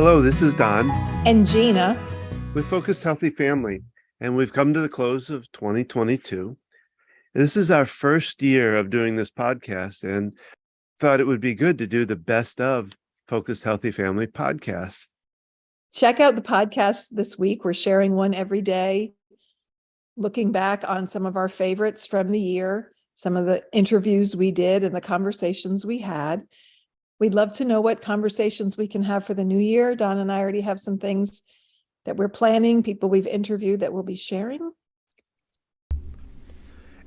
Hello, this is Don and Gina with Focused Healthy Family, and we've come to the close of 2022. This is our first year of doing this podcast, and thought it would be good to do the best of Focused Healthy Family podcast. Check out the podcast this week. We're sharing one every day, looking back on some of our favorites from the year, some of the interviews we did and the conversations we had. We'd love to know what conversations we can have for the new year. Don and I already have some things that we're planning, people we've interviewed that we'll be sharing.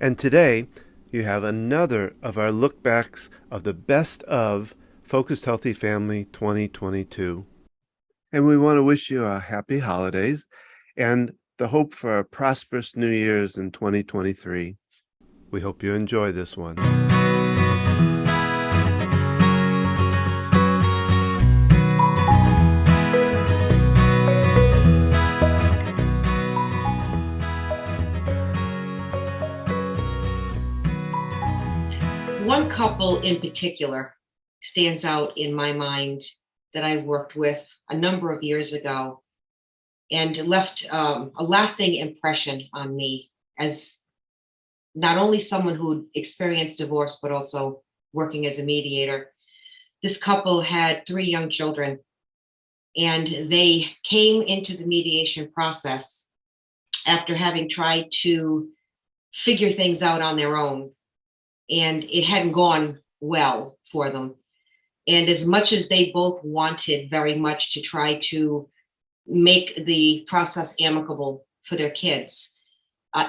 And today, you have another of our look backs of the best of Focused Healthy Family 2022. And we want to wish you a happy holidays and the hope for a prosperous New Year's in 2023. We hope you enjoy this one. One couple in particular stands out in my mind that I worked with a number of years ago and left a lasting impression on me as not only someone who experienced divorce, but also working as a mediator. This couple had 3 young children, and they came into the mediation process after having tried to figure things out on their own. And it hadn't gone well for them. And as much as they both wanted very much to try to make the process amicable for their kids,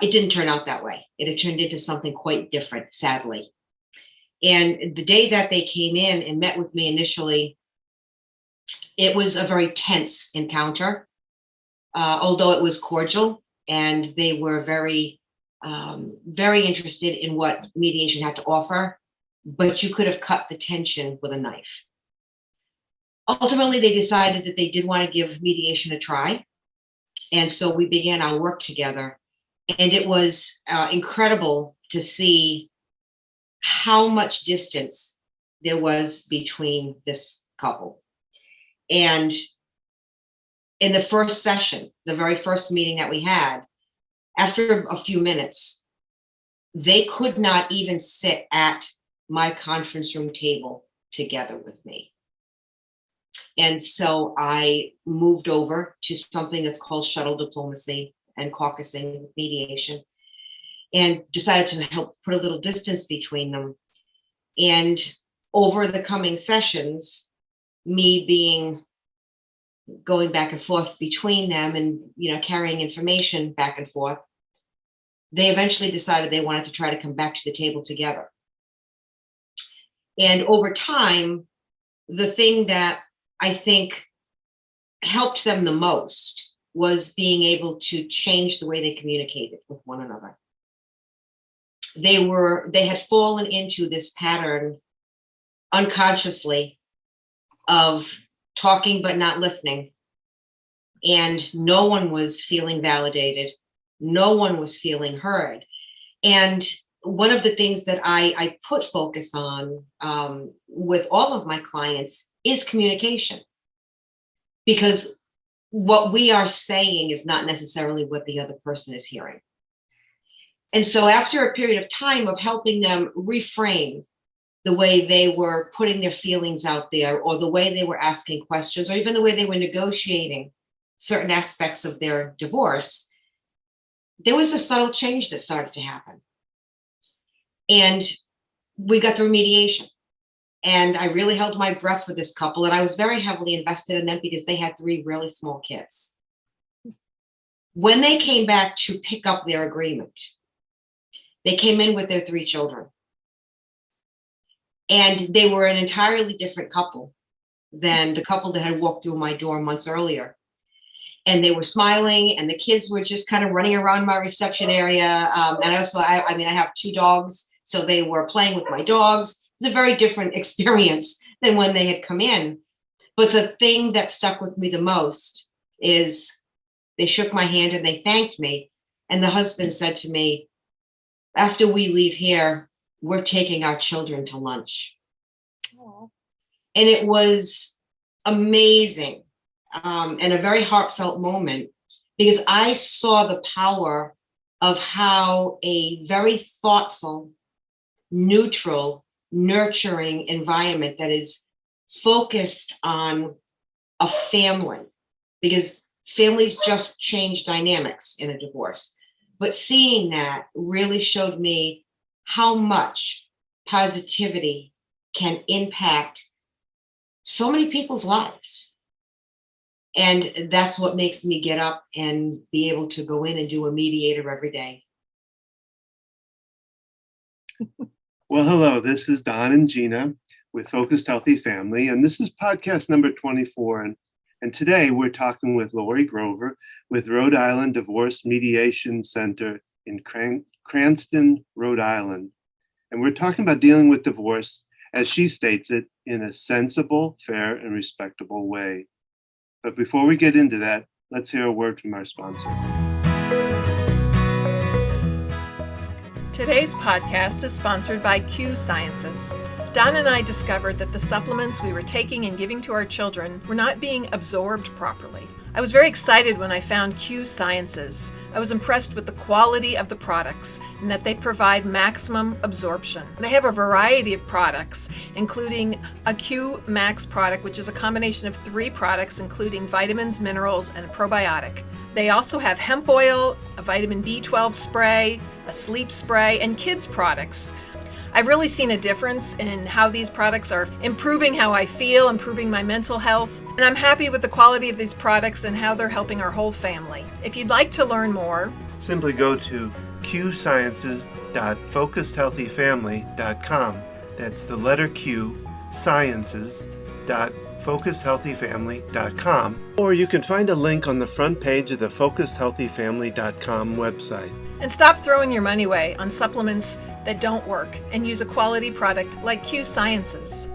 it didn't turn out that way. It had turned into something quite different, sadly. And the day that they came in and met with me initially, it was a very tense encounter, although it was cordial, and they were very interested in what mediation had to offer, but you could have cut the tension with a knife. Ultimately, they decided that they did want to give mediation a try. And so we began our work together. And it was incredible to see how much distance there was between this couple. And in the first session, the very first meeting that we had, after a few minutes, they could not even sit at my conference room table together with me. And so I moved over to something that's called shuttle diplomacy and caucusing mediation, and decided to help put a little distance between them. And over the coming sessions, me going back and forth between them and, carrying information back and forth, they eventually decided they wanted to try to come back to the table together. And over time, the thing that I think helped them the most was being able to change the way they communicated with one another. They had fallen into this pattern unconsciously of talking but not listening, and no one was feeling validated. No one was feeling heard. And one of the things that I put focus on with all of my clients is communication, because what we are saying is not necessarily what the other person is hearing. And so after a period of time of helping them reframe the way they were putting their feelings out there, or the way they were asking questions, or even the way they were negotiating certain aspects of their divorce, there was a subtle change that started to happen. And we got through mediation. And I really held my breath for this couple. And I was very heavily invested in them because they had 3 really small kids. When they came back to pick up their agreement, they came in with their 3 children. And they were an entirely different couple than the couple that had walked through my door months earlier. And they were smiling, and the kids were just kind of running around my reception area. And also, I have 2 dogs, so they were playing with my dogs. It was a very different experience than when they had come in. But the thing that stuck with me the most is they shook my hand and they thanked me. And the husband said to me, after we leave here, we're taking our children to lunch. Aww. And it was amazing and a very heartfelt moment, because I saw the power of how a very thoughtful, neutral, nurturing environment that is focused on a family, because families just change dynamics in a divorce. But seeing that really showed me how much positivity can impact so many people's lives. And that's what makes me get up and be able to go in and do a mediator every day. Well, hello, this is Don and Gina with Focused Healthy Family, and this is podcast number 24. And today we're talking with Lori Grover with Rhode Island Divorce Mediation Center in Cranston, Rhode Island. And we're talking about dealing with divorce, as she states it, in a sensible, fair, and respectable way. But before we get into that, let's hear a word from our sponsor. Today's podcast is sponsored by Q Sciences. Don and I discovered that the supplements we were taking and giving to our children were not being absorbed properly. I was very excited when I found Q Sciences. I was impressed with the quality of the products and that they provide maximum absorption. They have a variety of products, including a Q Max product, which is a combination of 3 products, including vitamins, minerals, and a probiotic. They also have hemp oil, a vitamin B12 spray, a sleep spray, and kids products. I've really seen a difference in how these products are improving how I feel, improving my mental health, and I'm happy with the quality of these products and how they're helping our whole family. If you'd like to learn more, simply go to qsciences.focusedhealthyfamily.com. That's the letter Q, sciences.focusedhealthyfamily.com. Or you can find a link on the front page of the focusedhealthyfamily.com website. and stop throwing your money away on supplements that don't work and use a quality product like Q Sciences.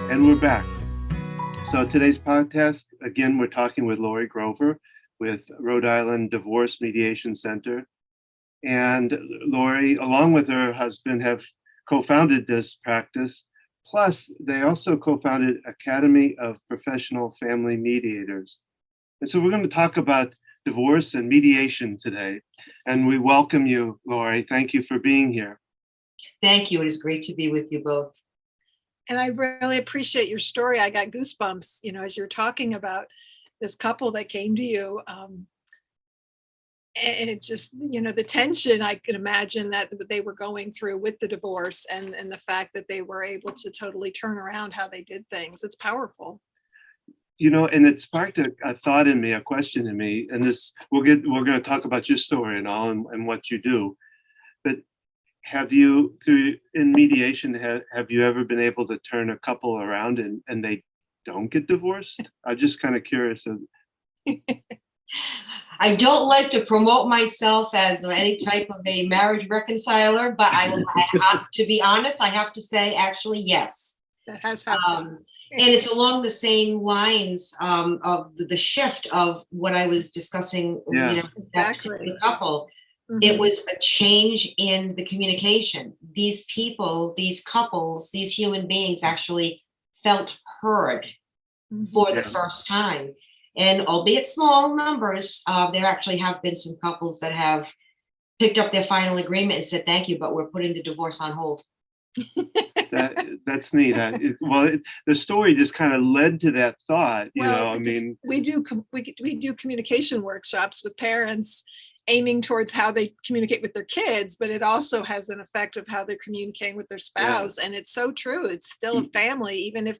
And we're back. So today's podcast, again, we're talking with Lori Grover with Rhode Island Divorce Mediation Center. And Lori, along with her husband, have co-founded this practice. Plus, they also co-founded Academy of Professional Family Mediators. And so we're going to talk about divorce and mediation today. And we welcome you, Lori. Thank you for being here. Thank you. It is great to be with you both. And I really appreciate your story. I got goosebumps, as you're talking about this couple that came to you. And it just, the tension I could imagine that they were going through with the divorce and the fact that they were able to totally turn around how they did things. It's powerful. And it sparked a thought in me, a question in me, and we're going to talk about your story and all and what you do. But have you, in mediation, have you ever been able to turn a couple around and they don't get divorced? I'm just kind of curious. I don't like to promote myself as any type of a marriage reconciler, but to be honest, I have to say, actually, yes. That has happened. And it's along the same lines of the shift of what I was discussing, Exactly. The couple. Mm-hmm. It was a change in the communication. These people, these couples, these human beings actually felt heard for the first time. And albeit small numbers, there actually have been some couples that have picked up their final agreement and said, thank you, but we're putting the divorce on hold. That's neat. The story just kind of led to that thought. We do communication workshops with parents aiming towards how they communicate with their kids, but it also has an effect of how they're communicating with their spouse. Yeah. And it's so true. It's still a family, even if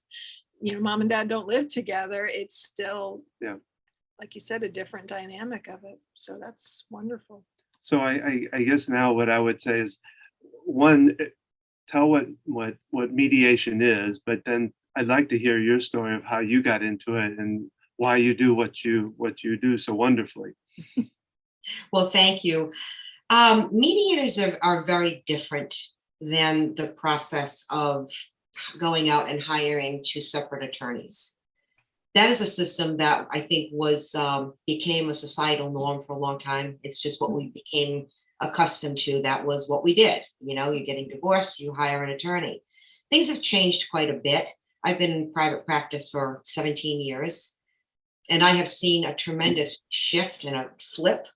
mom and dad don't live together, it's still, like you said, a different dynamic of it. So that's wonderful. So I guess now what I would say is, one, tell what mediation is, but then I'd like to hear your story of how you got into it and why you do what you do so wonderfully. Well, thank you. Mediators are very different than the process of going out and hiring 2 separate attorneys. That is a system that I think became a societal norm for a long time. It's just what we became accustomed to, that was what we did. You know, you're getting divorced, you hire an attorney. Things have changed quite a bit. I've been in private practice for 17 years, and I have seen a tremendous shift and a flip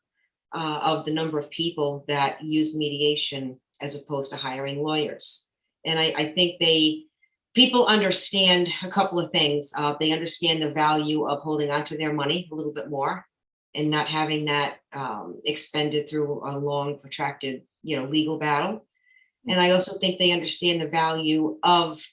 of the number of people that use mediation as opposed to hiring lawyers. And I think people understand a couple of things. They understand the value of holding on to their money a little bit more and not having that expended through a long, protracted, legal battle. And I also think they understand the value of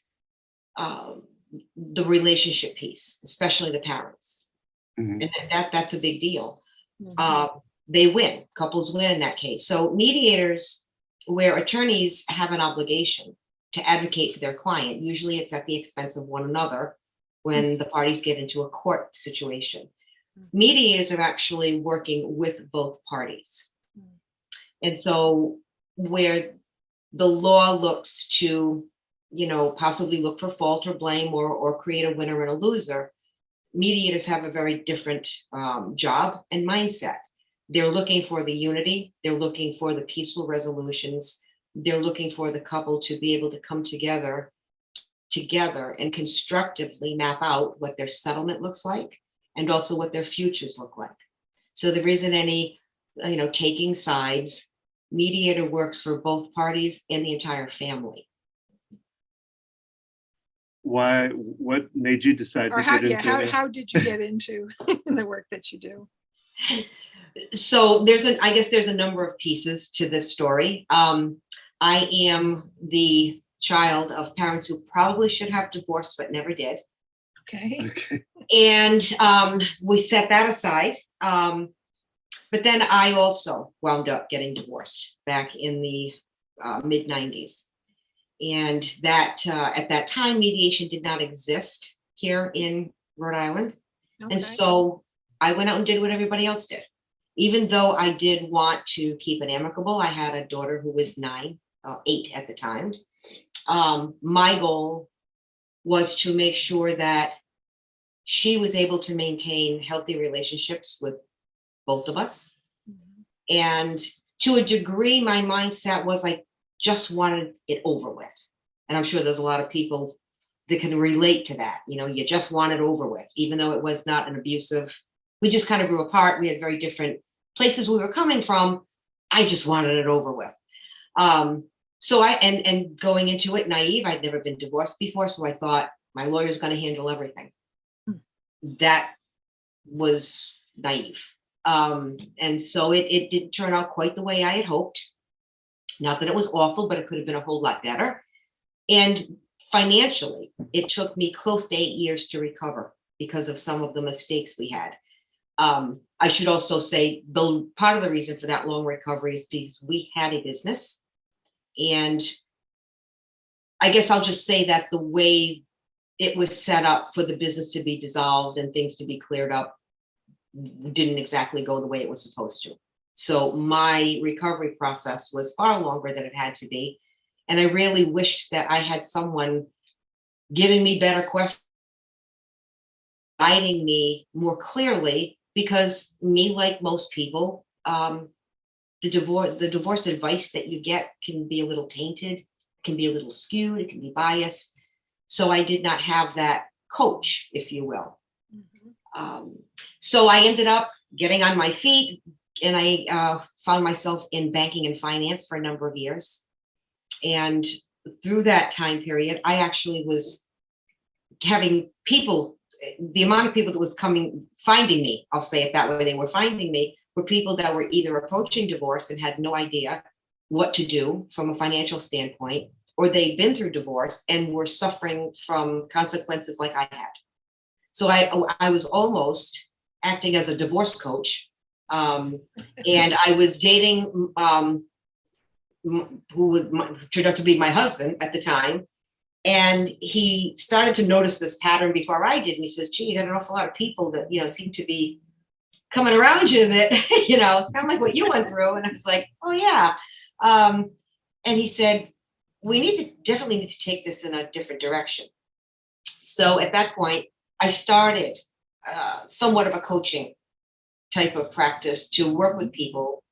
the relationship piece, especially the parents. Mhm. And that's a big deal. Mhm. They win, couples win in that case. So mediators, where attorneys have an obligation to advocate for their client, usually it's at the expense of one another when the parties get into a court situation. Mediators are actually working with both parties. And so where the law looks to, possibly look for fault or blame or create a winner and a loser, mediators have a very different job and mindset. They're looking for the unity. They're looking for the peaceful resolutions. They're looking for the couple to be able to come together and constructively map out what their settlement looks like and also what their futures look like. So there isn't any, taking sides. Mediator works for both parties and the entire family. Why? What made you decide Or to get into it? how did you get into the work that you do? So I guess there's a number of pieces to this story. I am the child of parents who probably should have divorced but never did. Okay. Okay. And we set that aside. But then I also wound up getting divorced back in the mid 90s. And that at that time, mediation did not exist here in Rhode Island. Okay. And so I went out and did what everybody else did. Even though I did want to keep it amicable, I had a daughter who was 8 at the time. My goal was to make sure that she was able to maintain healthy relationships with both of us. Mhm. And to a degree, my mindset was I just wanted it over with. And I'm sure there's a lot of people that can relate to that. You just want it over with, even though it was not an abusive. We just kind of grew apart. We had very different places we were coming from. I just wanted it over with. So and going into it naive, I'd never been divorced before. So I thought my lawyer's going to handle everything. That was naive. And so it didn't turn out quite the way I had hoped. Not that it was awful, but it could have been a whole lot better. And financially, it took me close to 8 years to recover because of some of the mistakes we had. I should also say, part of the reason for that long recovery is because we had a business. And I guess I'll just say that the way it was set up for the business to be dissolved and things to be cleared up didn't exactly go the way it was supposed to. So my recovery process was far longer than it had to be. And I really wished that I had someone giving me better questions, guiding me more clearly, because me, like most people, the divorce advice that you get can be a little tainted, can be a little skewed, it can be biased. So I did not have that coach, if you will. Mhm. So I ended up getting on my feet, and I found myself in banking and finance for a number of years. And through that time period, I actually was having the amount of people that was finding me, I'll say it that way, they were finding me, were people that were either approaching divorce and had no idea what to do from a financial standpoint, or they'd been through divorce and were suffering from consequences like I had. So I was almost acting as a divorce coach. And I was dating who turned out to be my husband at the time. And he started to notice this pattern before I did. And he says, gee, you got an awful lot of people that, seem to be coming around you that, it's kind of like what you went through. And I was like, oh yeah. And he said, we definitely need to take this in a different direction. So at that point, I started somewhat of a coaching type of practice to work with people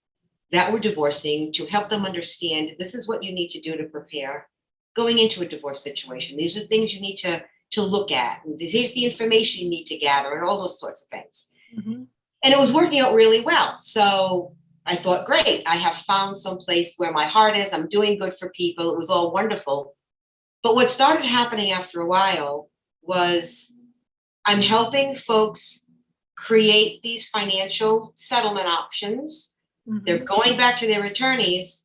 that were divorcing to help them understand this is what you need to do to prepare going into a divorce situation. These are things you need to look at. Here's the information you need to gather and all those sorts of things. Mm-hmm. And it was working out really well. So I thought, great, I have found some place where my heart is. I'm doing good for people. It was all wonderful. But what started happening after a while was I'm helping folks create these financial settlement options. Mm-hmm. They're going back to their attorneys,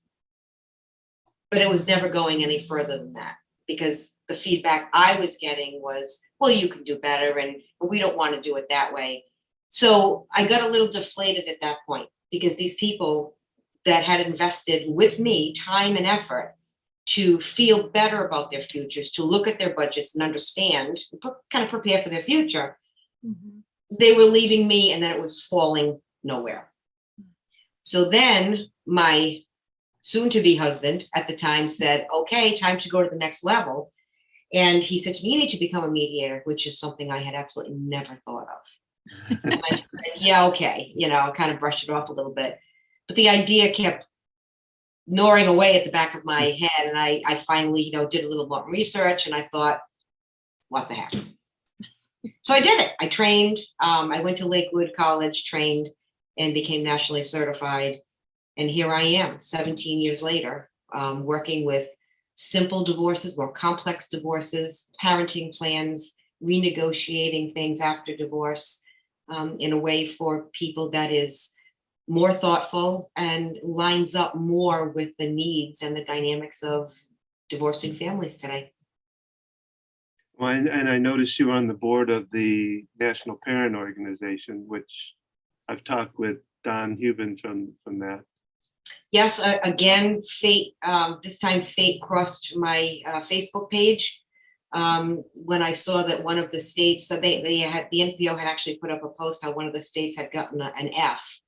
but it was never going any further than that, because the feedback I was getting was, well, you can do better, and we don't want to do it that way. So I got a little deflated at that point, because these people that had invested with me time and effort to feel better about their futures, to look at their budgets and understand, kind of prepare for their future, Mm-hmm. they were leaving me, and then it was falling nowhere. So then my soon-to-be husband at the time said, okay, time to go to the next level. And he said to me, you need to become a mediator, which is something I had absolutely never thought of. And I just said, yeah, okay. I kind of brushed it off a little bit. But the idea kept gnawing away at the back of my head. And I finally, did a little more research, and I thought, what the heck? So I did it. I trained. I went to Lakewood College, trained, and became nationally certified. And here I am, 17 years later, working with simple divorces, more complex divorces, parenting plans, renegotiating things after divorce, in a way for people that is more thoughtful and lines up more with the needs and the dynamics of divorcing families today. Well, and I noticed you were on the board of the National Parent Organization, which I've talked with Don Hubin from that. Yes, again, fate, this time fate crossed my Facebook page. When I saw that one of the states, so they had, the NPO had actually put up a post how one of the states had gotten an F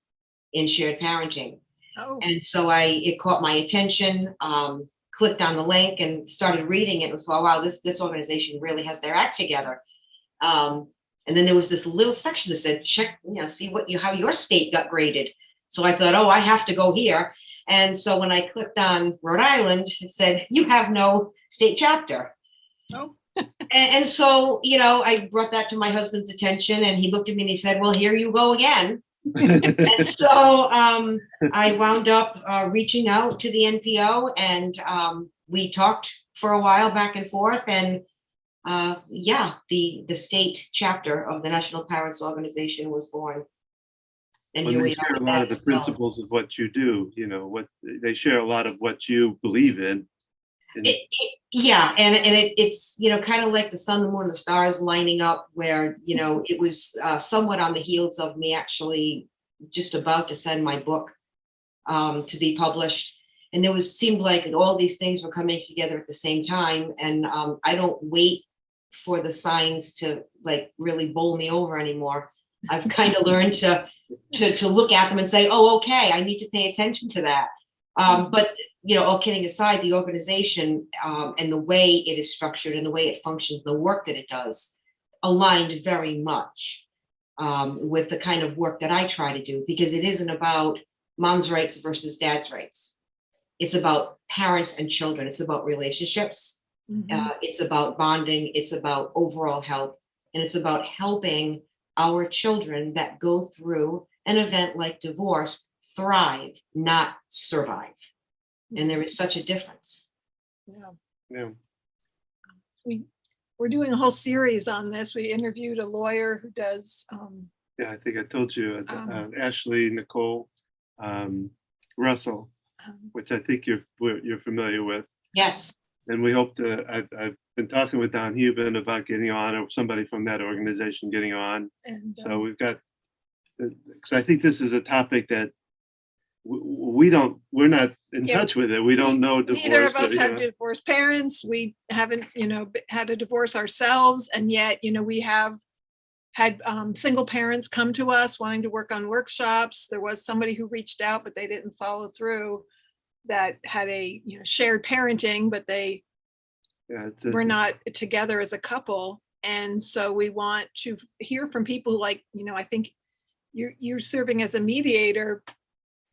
in shared parenting. Oh. And so it caught my attention, clicked on the link and started reading it. And so, wow, this organization really has their act together. And then there was this little section that said, check, see how your state got graded. So I thought, oh, I have to go here. And so when I clicked on Rhode Island, it said, you have no state chapter. Oh. and so, I brought that to my husband's attention, and he looked at me and he said, well, here you go again. And so I wound up reaching out to the NPO, and we talked for a while back and forth. And the state chapter of the National Parents Organization was born. And Well, here they we share are. a lot of the principles of what you do. What they share a lot of what you believe in. Yeah, and it's kind of like the sun, the moon, and the stars lining up, where it was somewhat on the heels of me actually just about to send my book to be published, and there seemed like all these things were coming together at the same time. And I don't wait for the signs to really bowl me over anymore. I've kind of learned to look at them and say, oh, okay, I need to pay attention to that. But all kidding aside, the organization and the way it is structured and the way it functions, the work that it does, aligned very much with the kind of work that I try to do, because it isn't about mom's rights versus dad's rights. It's about parents and children. It's about relationships. Mm-hmm. It's about bonding. It's about overall health. And it's about helping our children that go through an event like divorce thrive, not survive. And there is such a difference. Yeah. We're doing a whole series on this. We interviewed a lawyer who does. Yeah, I think I told you, Ashley Nicole Russell, which I think you're familiar with. Yes. And we hope to. I've been talking with Don Hubin about getting on, or somebody from that organization getting on. And, so we've got, because I think this is a topic that we're not in touch with it. We don't know divorce. Neither of us have divorced parents. We haven't, had a divorce ourselves. And yet, we have had single parents come to us wanting to work on workshops. There was somebody who reached out, but they didn't follow through, that had a, shared parenting, but they were not together as a couple. And so we want to hear from people like, I think you're serving as a mediator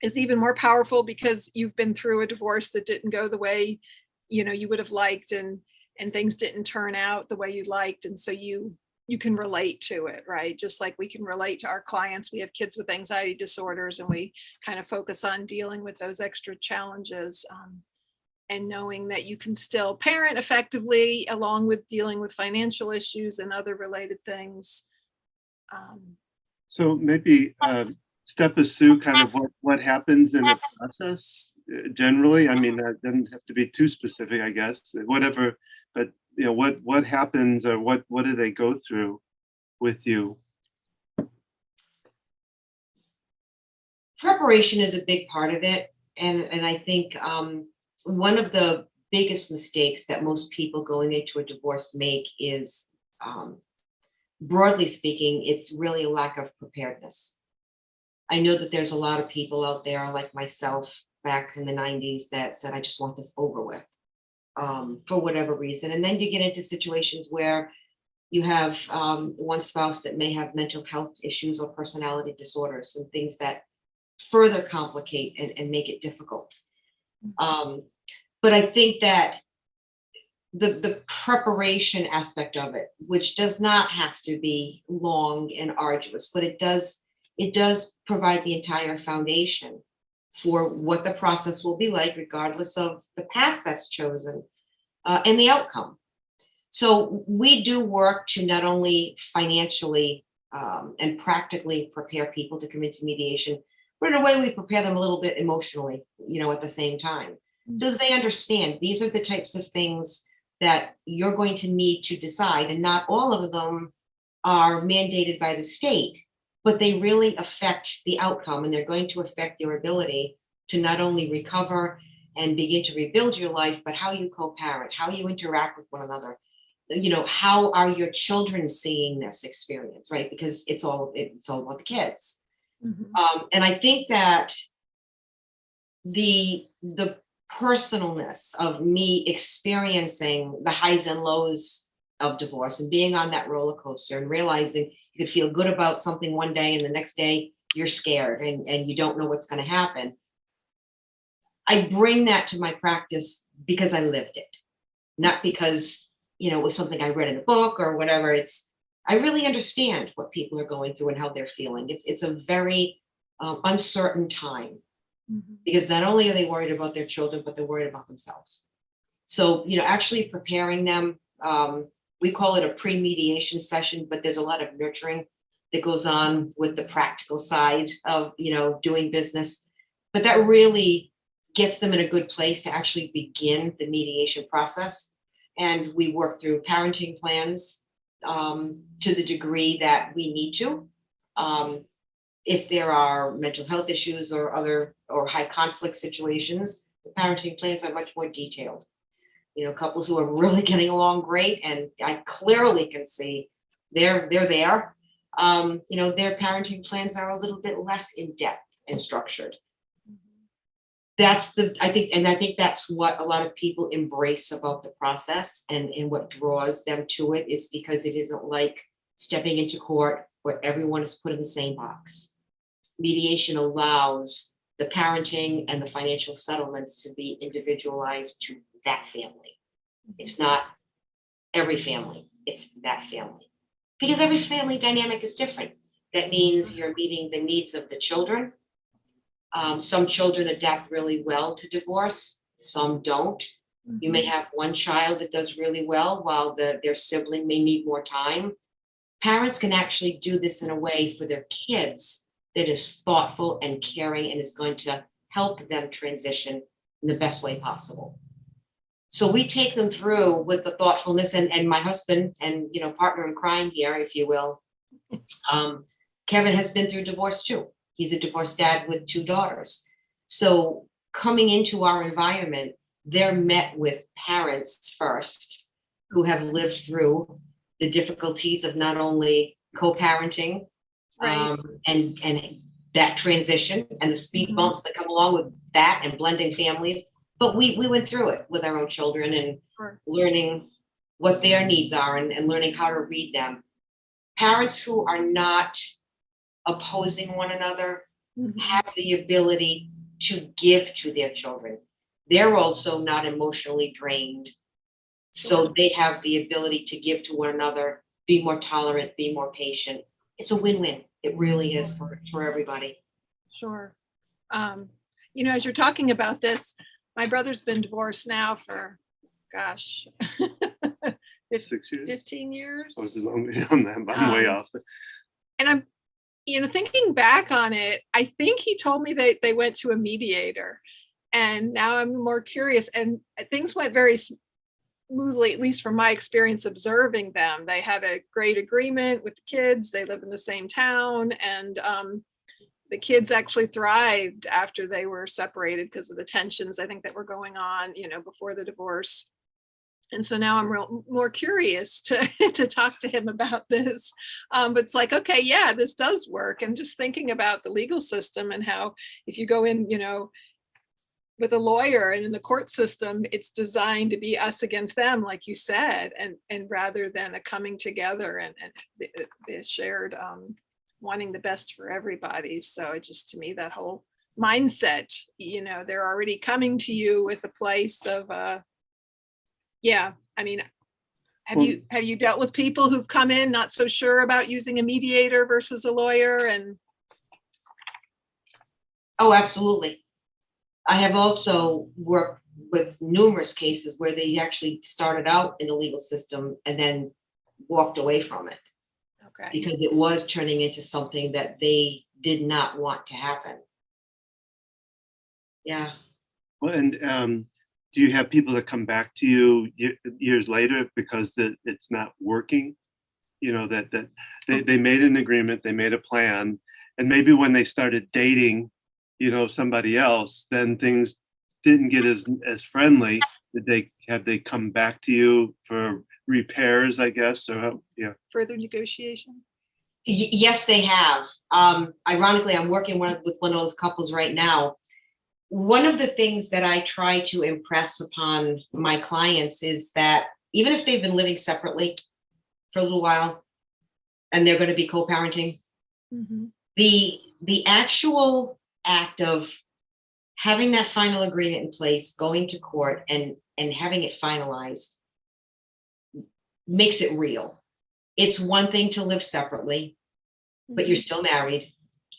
is even more powerful because you've been through a divorce that didn't go the way, you would have liked, and things didn't turn out the way you liked. And so you can relate to it, right? Just like we can relate to our clients. We have kids with anxiety disorders, and we kind of focus on dealing with those extra challenges, and knowing that you can still parent effectively along with dealing with financial issues and other related things. So maybe step us through kind of what happens in the process generally. I mean, that doesn't have to be too specific, I guess, whatever, but what happens, or what do they go through with you? Preparation is a big part of it. And I think one of the biggest mistakes that most people going into a divorce make is, broadly speaking, it's really a lack of preparedness. I know that there's a lot of people out there like myself back in the 90s that said, I just want this over with, for whatever reason. And then you get into situations where you have one spouse that may have mental health issues or personality disorders and things that further complicate and make it difficult. But I think that the preparation aspect of it, which does not have to be long and arduous, but it does provide the entire foundation for what the process will be like, regardless of the path that's chosen and the outcome. So we do work to not only financially and practically prepare people to come into mediation, but in a way we prepare them a little bit emotionally, at the same time. So they understand these are the types of things that you're going to need to decide, and not all of them are mandated by the state, but they really affect the outcome, and they're going to affect your ability to not only recover and begin to rebuild your life, but how you co-parent, how you interact with one another. How are your children seeing this experience, right? Because it's all about the kids. Mm-hmm. And I think that the personalness of me experiencing the highs and lows of divorce and being on that roller coaster and realizing you could feel good about something one day and the next day you're scared and you don't know what's going to happen. I bring that to my practice because I lived it, not because, it was something I read in a book or whatever. I really understand what people are going through and how they're feeling. It's a very uncertain time. Mm-hmm. Because not only are they worried about their children, but they're worried about themselves. So, actually preparing them, we call it a pre-mediation session, but there's a lot of nurturing that goes on with the practical side of, doing business. But that really gets them in a good place to actually begin the mediation process. And we work through parenting plans to the degree that we need to. If there are mental health issues or other or high conflict situations, the parenting plans are much more detailed. Couples who are really getting along great, and I clearly can see they're there. Their parenting plans are a little bit less in depth and structured. I think that's what a lot of people embrace about the process, and what draws them to it is because it isn't like stepping into court where everyone is put in the same box. Mediation allows the parenting and the financial settlements to be individualized to that family. It's not every family, it's that family. Because every family dynamic is different. That means you're meeting the needs of the children. Some children adapt really well to divorce, some don't. Mm-hmm. You may have one child that does really well while their sibling may need more time. Parents can actually do this in a way for their kids that is thoughtful and caring and is going to help them transition in the best way possible. So we take them through with the thoughtfulness, and my husband and partner in crime here, if you will, Kevin has been through divorce too. He's a divorced dad with 2 daughters. So coming into our environment, they're met with parents first who have lived through the difficulties of not only co-parenting, right. and that transition and the speed bumps that come along with that and blending families. But we went through it with our own children and learning what their needs are and learning how to read them. Parents who are not opposing one another, have the ability to give to their children. They're also not emotionally drained. So they have the ability to give to one another, be more tolerant, be more patient. It's a win-win. It really is for everybody. Sure. As you're talking about this, my brother's been divorced now for, gosh, 6 years? 15 years. Oh, I'm way off. And I'm, thinking back on it, I think he told me that they went to a mediator. And now I'm more curious. And things went very smoothly, at least from my experience observing them. They had a great agreement with the kids. They live in the same town. And the kids actually thrived after they were separated because of the tensions, I think, that were going on, before the divorce. And so now I'm more curious to talk to him about this. But it's like, okay, yeah, this does work. And just thinking about the legal system and how if you go in, with a lawyer and in the court system, it's designed to be us against them, like you said, and rather than a coming together and the shared wanting the best for everybody. So it just, to me, that whole mindset, they're already coming to you with a place of, yeah. I mean, have you dealt with people who've come in not so sure about using a mediator versus a lawyer? And oh, absolutely. I have also worked with numerous cases where they actually started out in the legal system and then walked away from it. Okay. Because it was turning into something that they did not want to happen. Yeah. Well, and do you have people that come back to you years later because it's not working? That they made an agreement, they made a plan, and maybe when they started dating, somebody else, then things didn't get as friendly. Have they come back to you for repairs, I guess, or further negotiation? Yes, they have. Ironically, I'm working with one of those couples right now. One of the things that I try to impress upon my clients is that even if they've been living separately for a little while and they're going to be co-parenting, the actual act of having that final agreement in place, going to court and having it finalized makes it real. It's one thing to live separately, but you're still married.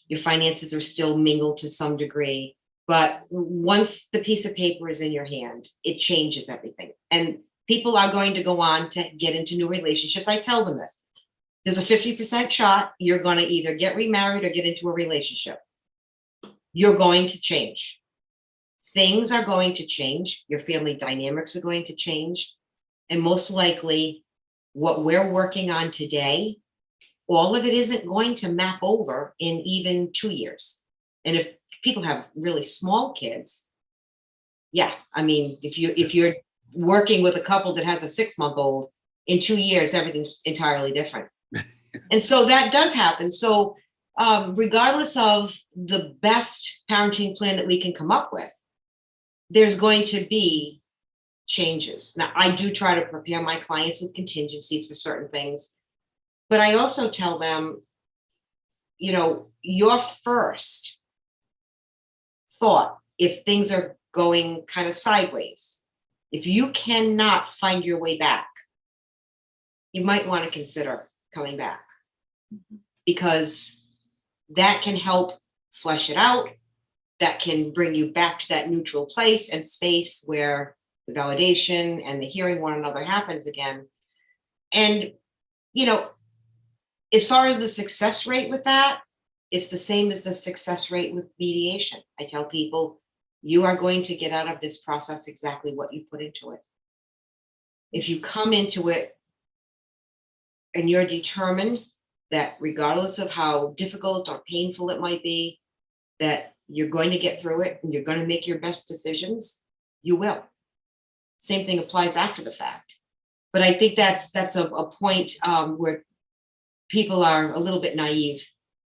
Your finances are still mingled to some degree. But once the piece of paper is in your hand, it changes everything. And people are going to go on to get into new relationships. I tell them this. There's a 50% shot you're going to either get remarried or get into a relationship. You're going to change. Things are going to change. Your family dynamics are going to change. And most likely, what we're working on today, all of it isn't going to map over in even 2 years. And if people have really small kids, yeah, I mean, if you're working with a couple that has a 6-month-old, in 2 years, everything's entirely different. And so that does happen. So regardless of the best parenting plan that we can come up with, there's going to be changes. Now, I do try to prepare my clients with contingencies for certain things, but I also tell them, your first thought, if things are going kind of sideways, if you cannot find your way back, you might want to consider coming back, because that can help flesh it out. That can bring you back to that neutral place and space where the validation and the hearing one another happens again. And, as far as the success rate with that, it's the same as the success rate with mediation. I tell people, you are going to get out of this process exactly what you put into it. If you come into it and you're determined that regardless of how difficult or painful it might be, that you're going to get through it and you're going to make your best decisions, you will. Same thing applies after the fact. But I think that's a point where people are a little bit naive,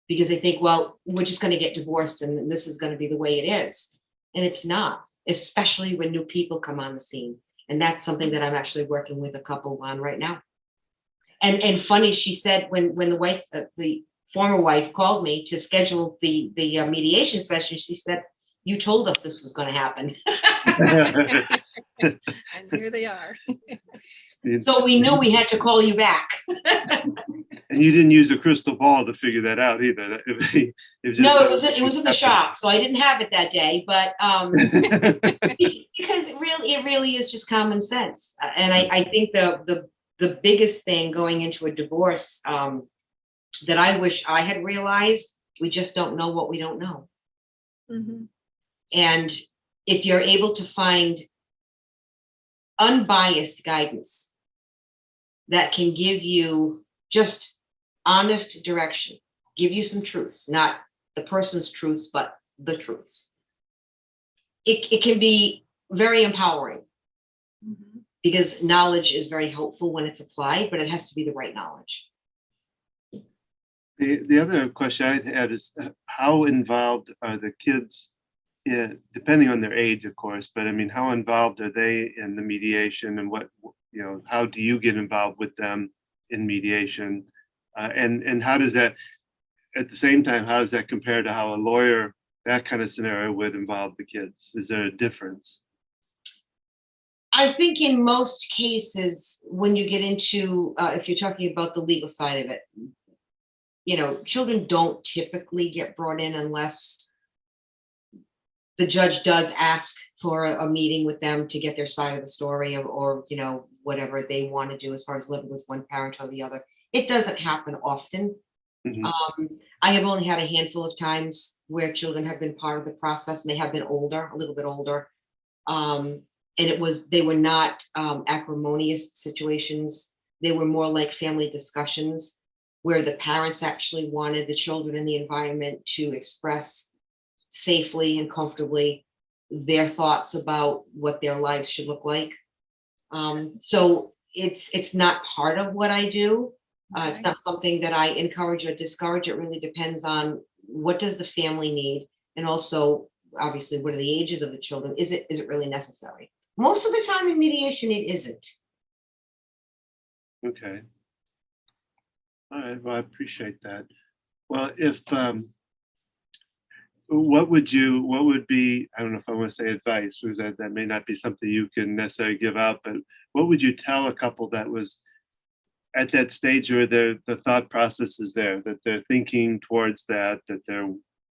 because they think, well, we're just going to get divorced and this is going to be the way it is. And it's not, especially when new people come on the scene. And that's something that I'm actually working with a couple on right now. And funny, she said when the wife, the former wife called me to schedule the mediation session. She said, "You told us this was going to happen." And here they are. So we knew we had to call you back. And you didn't use a crystal ball to figure that out either. It was just No, it was in the shop, so I didn't have it that day. But because it really is just common sense. And I think the biggest thing going into a divorce that I wish I had realized, we just don't know what we don't know. Mhm. And if you're able to find unbiased guidance that can give you just honest direction, give you some truths, not the person's truths, but the truths, it can be very empowering, Mhm. because knowledge is very helpful when it's applied, but it has to be the right knowledge. The other question I had is, how involved are the kids, depending on their age, of course, but I mean, how involved are they in the mediation, and what, how do you get involved with them in mediation? And how does that, at the same time, how does that compare to how a lawyer, that kind of scenario, would involve the kids? Is there a difference? I think in most cases, when you get into, if you're talking about the legal side of it, children don't typically get brought in unless the judge does ask for a meeting with them to get their side of the story, or whatever they want to do as far as living with one parent or the other. It doesn't happen often. Mhm. I have only had a handful of times where children have been part of the process, and they have been older, a little bit older. And they were not acrimonious situations. They were more like family discussions where the parents actually wanted the children in the environment to express safely and comfortably their thoughts about what their lives should look like. So it's not part of what I do. It's Okay. not something that I encourage or discourage. It really depends on what does the family need, and also obviously what are the ages of the children. Is it really necessary? Most of the time in mediation, it isn't. Okay. All right. Well, I appreciate that. Well, if what would be, I don't know if I want to say advice, because that may not be something you can necessarily give out, but what would you tell a couple that was at that stage where the thought process is there, that they're thinking towards that they're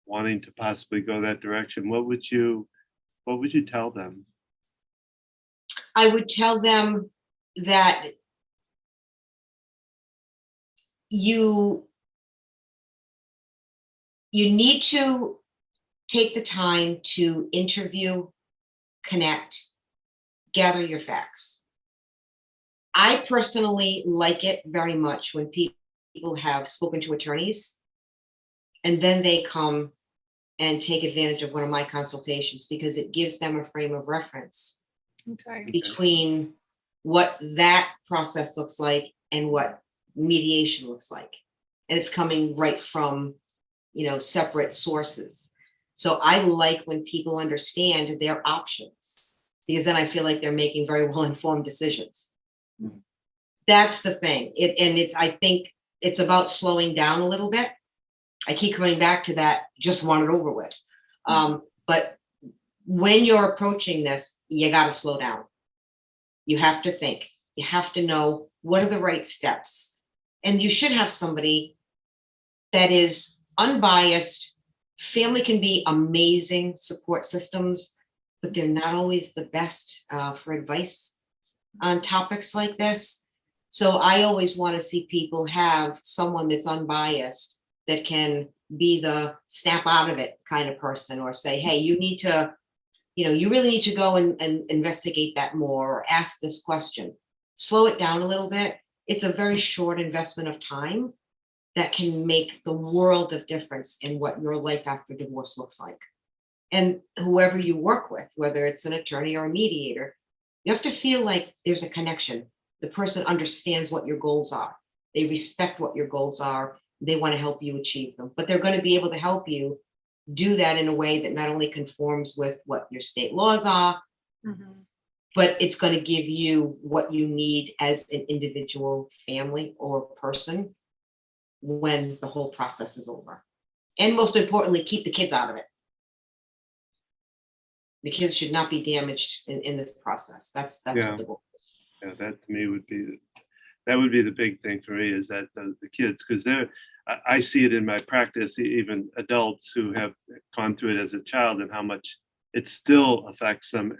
wanting to possibly go that direction? What would you tell them? I would tell them that you need to take the time to interview, connect, gather your facts. I personally like it very much when people have spoken to attorneys and then they come and take advantage of one of my consultations, because it gives them a frame of reference Okay. between what that process looks like and what mediation looks like. And it's coming right from, separate sources. So I like when people understand their options, because then I feel like they're making very well-informed decisions. Mhm. That's the thing. I think it's about slowing down a little bit. I keep coming back to that, just want it over with. But when you're approaching this, you got to slow down. You have to think. You have to know what are the right steps. And you should have somebody that is unbiased. Family can be amazing support systems, but they're not always the best for advice on topics like this. So I always want to see people have someone that's unbiased that can be the snap out of it kind of person, or say, hey, you need to, you really need to go and investigate that more, or ask this question. Slow it down a little bit. It's a very short investment of time that can make the world of difference in what your life after divorce looks like. And whoever you work with, whether it's an attorney or a mediator, you have to feel like there's a connection. The person understands what your goals are. They respect what your goals are. They want to help you achieve them, but they're going to be able to help you do that in a way that not only conforms with what your state laws are, Mhm. but it's going to give you what you need as an individual family or person when the whole process is over. And most importantly, keep the kids out of it. The kids should not be damaged in this process. That's Yeah. what the goal is. Yeah, that to me would be the big thing for me, is that the kids, because I see it in my practice, even adults who have gone through it as a child, and how much it still affects them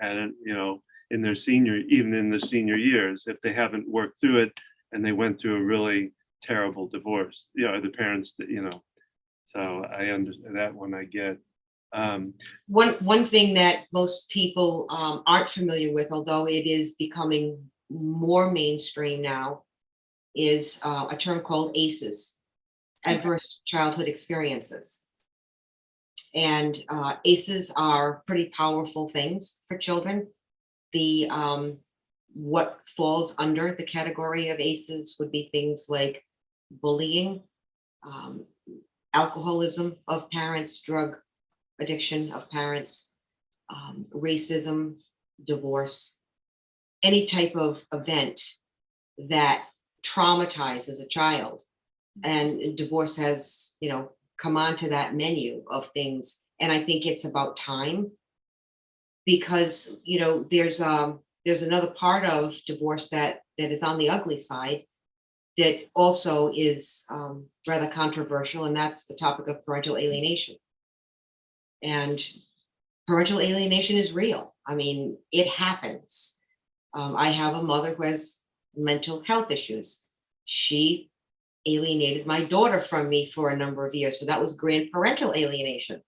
in their senior years, if they haven't worked through it and they went through a really terrible divorce, the parents that, so I understand that one. I get. One thing that most people aren't familiar with, although it is becoming more mainstream now, is a term called ACEs, Adverse Childhood Experiences. And ACEs are pretty powerful things for children. What falls under the category of ACEs would be things like bullying, alcoholism of parents, drug addiction of parents, racism, divorce, any type of event that traumatizes a child. And divorce has, come onto that menu of things. And I think it's about time, because, there's another part of divorce that is on the ugly side that also is rather controversial, and that's the topic of parental alienation. And parental alienation is real. I mean, it happens. I have a mother who has mental health issues. She alienated my daughter from me for a number of years. So that was grandparental alienation.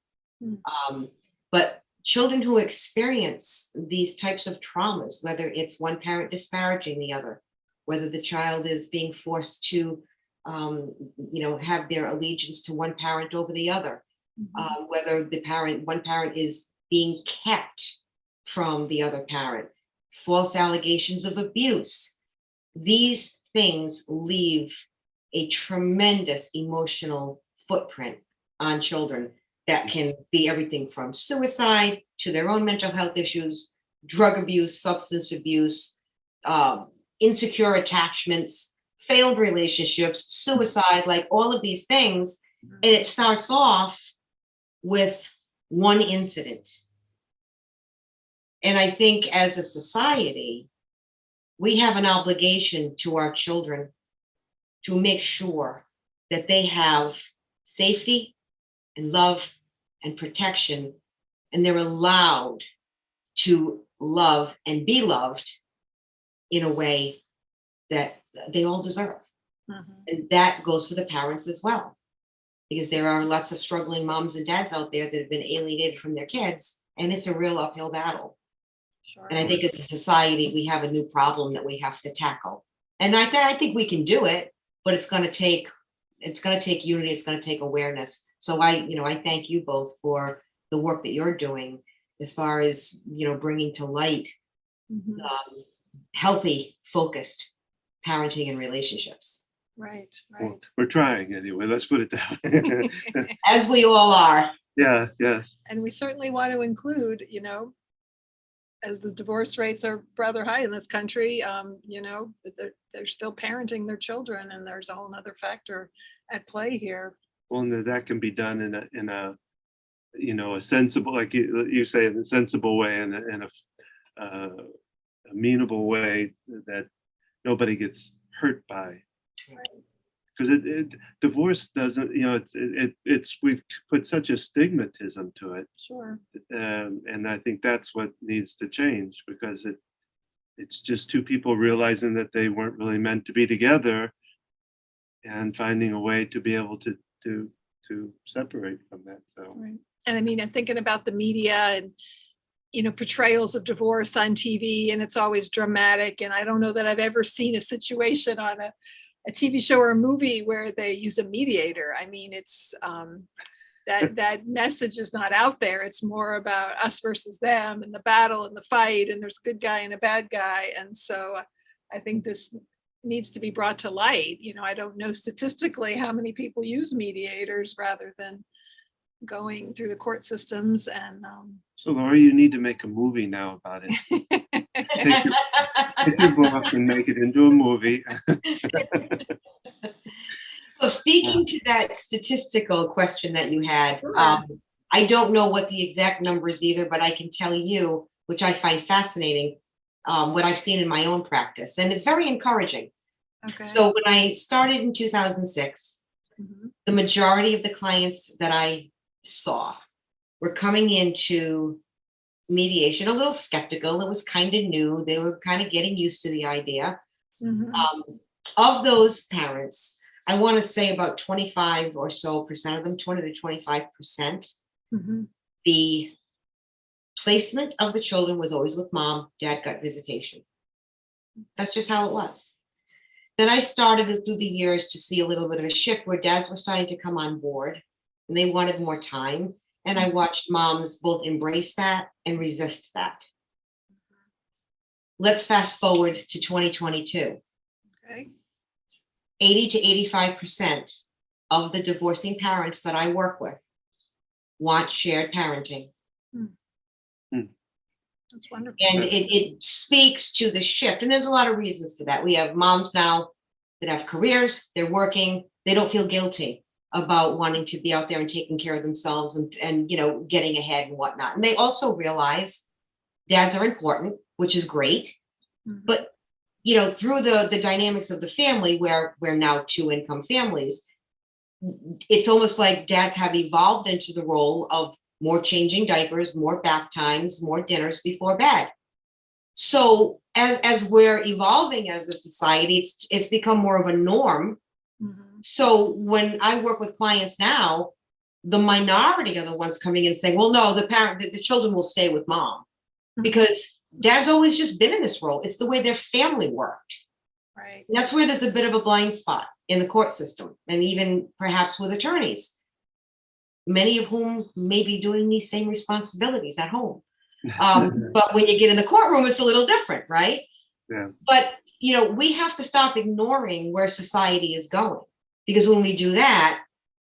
But children who experience these types of traumas, whether it's one parent disparaging the other, whether the child is being forced to, have their allegiance to one parent over the other, whether one parent is being kept from the other parent, false allegations of abuse. These things leave a tremendous emotional footprint on children that can be everything from suicide to their own mental health issues, drug abuse, substance abuse, insecure attachments, failed relationships, suicide, like all of these things. And it starts off with one incident. And I think as a society, we have an obligation to our children to make sure that they have safety and love and protection, and they're allowed to love and be loved in a way that they all deserve. And that goes for the parents as well, because there are lots of struggling moms and dads out there that have been alienated from their kids, and it's a real uphill battle. Sure. And I think as a society, we have a new problem that we have to tackle. And I think we can do it, but it's going to take unity. It's going to take awareness. So I thank you both for the work that you're doing as far as, bringing to light healthy, focused parenting and relationships. Right. Well, we're trying anyway. Let's put it that way. As we all are. Yeah. And we certainly want to include, as the divorce rates are rather high in this country, they're still parenting their children, and there's a whole other factor at play here. Well, and that can be done in a sensible, like you say, in a sensible way, and in a amenable way that nobody gets hurt by. Because divorce doesn't, we've put such a stigmatism to it. Sure. And I think that's what needs to change, because it's just two people realizing that they weren't really meant to be together, and finding a way to be able to separate from that. So. Right. And I mean, I'm thinking about the media and, portrayals of divorce on TV, and it's always dramatic. And I don't know that I've ever seen a situation on a TV show or a movie where they use a mediator. I mean, it's that message is not out there. It's more about us versus them, and the battle and the fight, and there's a good guy and a bad guy. And so I think this needs to be brought to light. I don't know statistically how many people use mediators rather than going through the court systems. And so Laura, you need to make a movie now about it. Take your book and make it into a movie. So speaking to that statistical question that you had, Sure. I don't know what the exact numbers either, but I can tell you, which I find fascinating, what I've seen in my own practice, and it's very encouraging. Okay. So when I started in 2006, Mhm. the majority of the clients that I saw were coming into mediation a little skeptical. It was kind of new. They were kind of getting used to the idea. Mhm. Of those parents, I want to say about 25 or so percent of them, 20 to 25%, Mhm. the placement of the children was always with mom, dad got visitation. That's just how it was. Then I started through the years to see a little bit of a shift where dads were starting to come on board and they wanted more time. And I watched moms both embrace that and resist that. Let's fast forward to 2022. Okay. 80 to 85% of the divorcing parents that I work with want shared parenting. That's wonderful. And it speaks to the shift. And there's a lot of reasons for that. We have moms now that have careers, they're working, they don't feel guilty about wanting to be out there and taking care of themselves and getting ahead and whatnot. And they also realize dads are important, which is great. Mhm. But through the dynamics of the family, where we're now 2-income families, it's almost like dads have evolved into the role of more changing diapers, more bath times, more dinners before bed. So as we're evolving as a society, it's become more of a norm. Mhm. So when I work with clients now, the minority are the ones coming in saying, well, no, the children will stay with mom, because dad's always just been in this role. It's the way their family worked. Right. And that's where there's a bit of a blind spot in the court system, and even perhaps with attorneys, many of whom may be doing these same responsibilities at home. But when you get in the courtroom, it's a little different, right? Yeah. But we have to stop ignoring where society is going, because when we do that,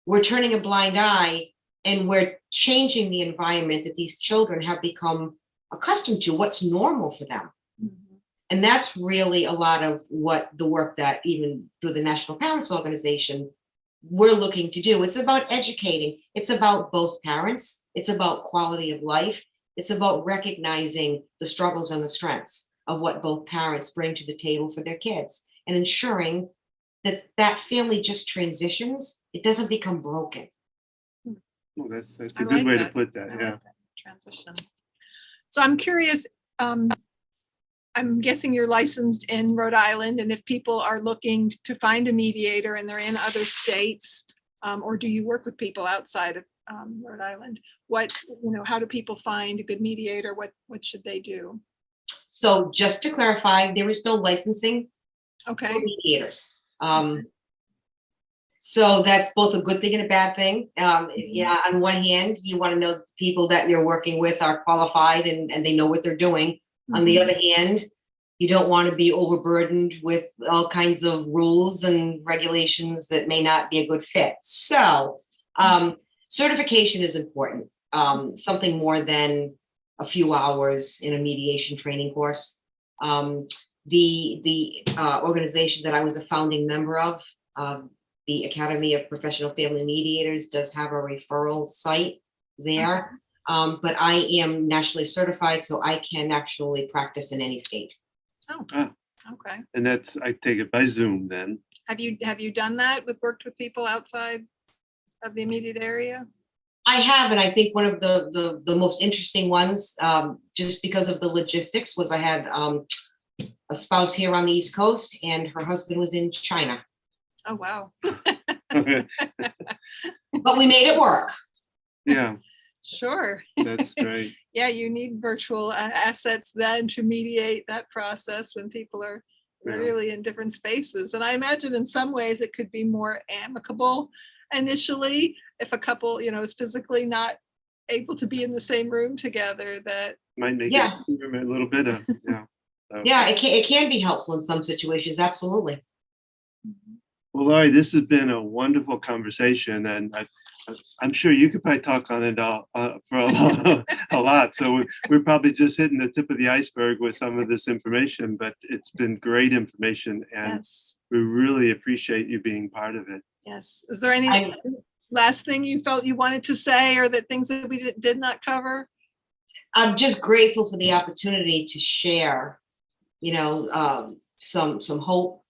we're turning a blind eye and we're changing the environment that these children have become accustomed to, what's normal for them. Mhm. And that's really a lot of what the work that even through the National Parents Organization, we're looking to do. It's about educating. It's about both parents. It's about quality of life. It's about recognizing the struggles and the strengths of what both parents bring to the table for their kids, and ensuring that that family just transitions. It doesn't become broken. Well, that's a I good like way that. to put that. I like Yeah. that transition. So I'm curious, I'm guessing you're licensed in Rhode Island, and if people are looking to find a mediator and they're in other states, or do you work with people outside of Rhode Island? How do people find a good mediator? What should they do? So just to clarify, there is no licensing for Okay. mediators. So that's both a good thing and a bad thing. Yeah, on one hand, you want to know the people that you're working with are qualified and they know what they're doing. On the Mhm. other hand, you don't want to be overburdened with all kinds of rules and regulations that may not be a good fit. So certification is important. Something more than a few hours in a mediation training course. The organization that I was a founding member of, the Academy of Professional Family Mediators, does have a referral site there. But I am nationally certified, so I can actually practice in any state. Oh, Ah, okay. and that's, I take it by Zoom then. Have you done that worked with people outside of the immediate area? I have, and I think one of the most interesting ones, just because of the logistics, was I had a spouse here on the East Coast, and her husband was in China. Oh, wow. But we made it work. Yeah, Sure. that's great. Yeah, you need virtual assets then to mediate that process when people are Yeah. really in different spaces. And I imagine in some ways it could be more amicable initially if a couple, is physically not able to be in the same room together. That Might make Yeah. it a little bit of, yeah. So, Yeah, it can be helpful in some situations. Absolutely. well, Laurie, this has been a wonderful conversation, and I'm sure you could probably talk on it for a lot. So we're probably just hitting the tip of the iceberg with some of this information, but it's been great information, and yes. we really appreciate you being part of it. Yes. Is there any I- last thing you felt you wanted to say, or that things that we did not cover? I'm just grateful for the opportunity to share, some hope,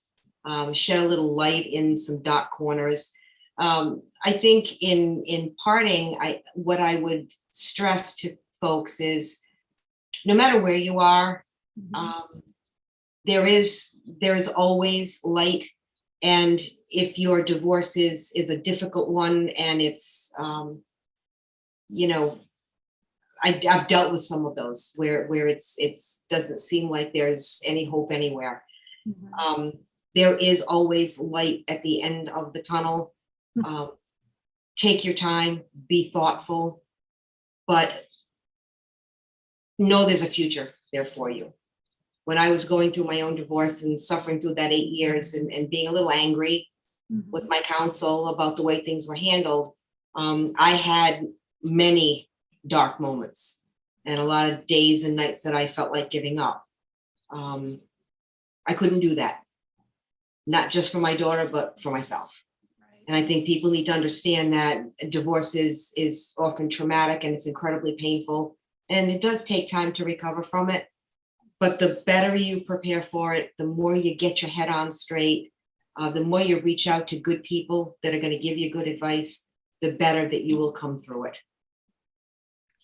shed a little light in some dark corners. I think in parting, what I would stress to folks is, no matter where you are, there is always light. And if your divorce is a difficult one, and it's I've dealt with some of those where it's doesn't seem like there's any hope anywhere. There is always light at the end of the tunnel. Take your time, be thoughtful, but know there's a future there for you. When I was going through my own divorce and suffering through that 8 years and being a little angry with my counsel about the way things were handled, I had many dark moments and a lot of days and nights that I felt like giving up. I couldn't do that, not just for my daughter, but for myself. And I think people need to understand that divorce is often traumatic and it's incredibly painful. And it does take time to recover from it. But the better you prepare for it, the more you get your head on straight, the more you reach out to good people that are going to give you good advice, the better that you will come through it.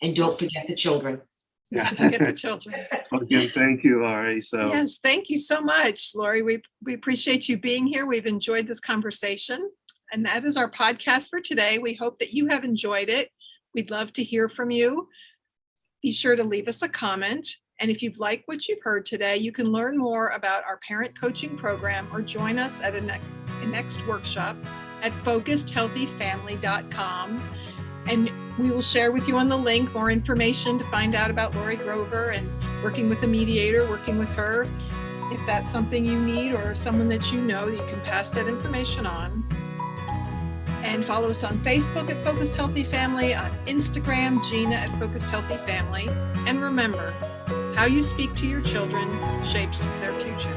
And don't forget the children. Yeah. Forget the children. Again, thank you, Laurie. So Yes, thank you so much, Laurie. We appreciate you being here. We've enjoyed this conversation. And that is our podcast for today. We hope that you have enjoyed it. We'd love to hear from you. Be sure to leave us a comment. And if you've liked what you've heard today, you can learn more about our parent coaching program or join us at a next workshop at focusedhealthyfamily.com. And we will share with you on the link more information to find out about Laurie Grover and working with a mediator, working with her. If that's something you need or someone that you know, you can pass that information on. And follow us on Facebook at Focused Healthy Family, on Instagram, Gina at Focused Healthy Family. And remember, how you speak to your children shapes their future.